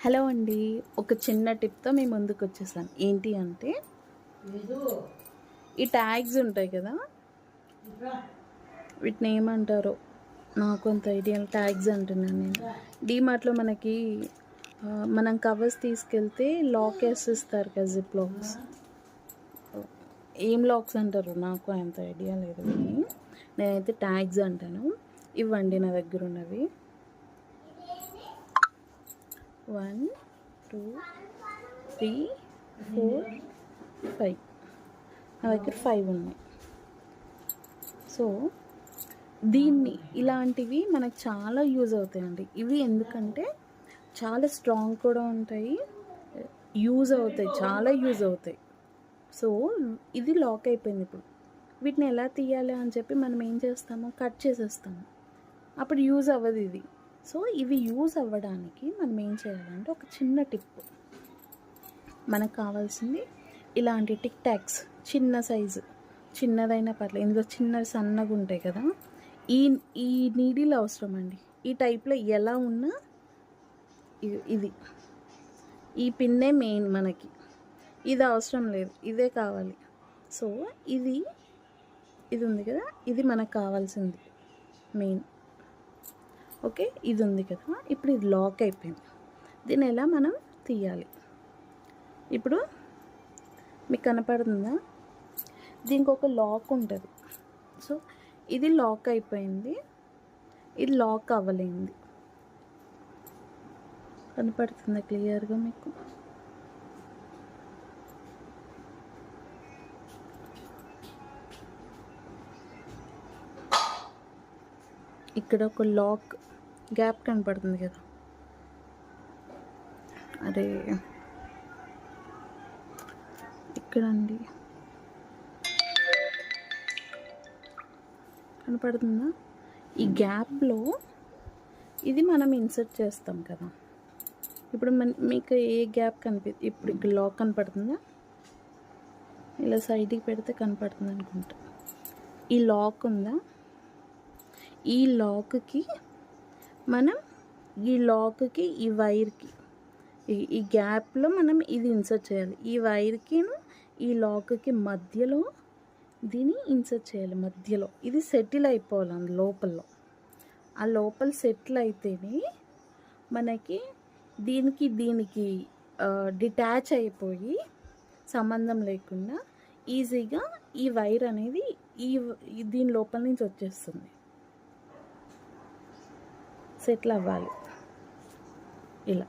Hello అండి. ఒక చిన్న టిప్తో మీ ముందుకు వచ్చేసాను. ఏంటి అంటే ఈ ట్యాగ్స్ ఉంటాయి కదా, వీటిని ఏమంటారో నాకు అంత ఐడియా. ట్యాగ్స్ అంటున్నాను నేను. డీమార్ట్లో మనకి మనం కవర్స్ తీసుకెళ్తే లాక్ వేసిస్తారు కదా, జిప్ లాక్స్. ఏం లాక్స్ అంటారు నాకు అంత ఐడియా లేదు, కానీ నేనైతే ట్యాగ్స్ అంటాను. ఇవ్వండి నా దగ్గర ఉన్నవి. 1 2 3 4 5 నా దగ్గర 5 ఉన్నాయి. సో ఇలాంటివి మనకు చాలా యూజ్ అవుతాయండి. ఇవి ఎందుకంటే చాలా స్ట్రాంగ్ కూడా ఉంటాయి, యూజ్ అవుతాయి, చాలా యూజ్ అవుతాయి. సో ఇది లాక్ అయిపోయింది. ఇప్పుడు వీటిని ఎలా తీయాలి అని చెప్పి మనం ఏం చేస్తాము, కట్ చేసేస్తాము. అప్పుడు యూజ్ అవ్వదు ఇది. సో ఇవి యూజ్ అవ్వడానికి మనం ఏం చేయాలంటే ఒక చిన్న టిప్. మనకు కావాల్సింది ఇలాంటి టిక్ టాక్స్, చిన్న సైజు, చిన్నదైనా పర్లేదు. ఇందులో చిన్న సన్నగా ఉంటాయి కదా, ఈ నీడిల్ అవసరం అండి. ఈ టైప్లో ఎలా ఉన్నా ఇది ఈ పిన్నే మెయిన్ మనకి. ఇది అవసరం లేదు, ఇదే కావాలి. సో ఇది ఉంది కదా, ఇది మనకు కావాల్సింది మెయిన్. ఓకే, ఇది ఉంది కదా. ఇప్పుడు ఇది లాక్ అయిపోయింది. దీన్ని ఎలా మనం తీయాలి? ఇప్పుడు మీకు కనపడుతుందా? దీనికి ఒక లాక్ ఉంటుంది. సో ఇది లాక్ అయిపోయింది, ఇది లాక్ అవ్వలేంది. కనపడుతుందా క్లియర్గా మీకు? ఇక్కడ ఒక లాక్ గ్యాప్ కనపడుతుంది కదా. అరే ఇక్కడండి, కనపడుతుందా? ఈ గ్యాప్లో ఇది మనం ఇన్సర్ట్ చేస్తాం కదా. ఇప్పుడు మీకు ఏ గ్యాప్ ఇప్పుడు ఇక్కడ లాక్ కనపడుతుందా? ఇలా సైడ్కి పెడితే కనపడుతుంది అనుకుంటా. ఈ లాక్ ఉందా? ఈ లాక్కి మనం ఈ వైర్కి ఈ గ్యాప్లో మనం ఇది ఇన్సర్ట్ చేయాలి. ఈ వైర్కి ఈ లాక్కి మధ్యలో దీన్ని ఇన్సర్ట్ చేయాలి. మధ్యలో ఇది సెటిల్ అయిపోవాలి లోపల. ఆ లోపల సెటిల్ అయితేనే మనకి దీనికి డిటాచ్ అయిపోయి సంబంధం లేకుండా ఈజీగా ఈ వైర్ అనేది దీని లోపల నుంచి వచ్చేస్తుంది. సెటిల్ అవ్వాలి ఇలా.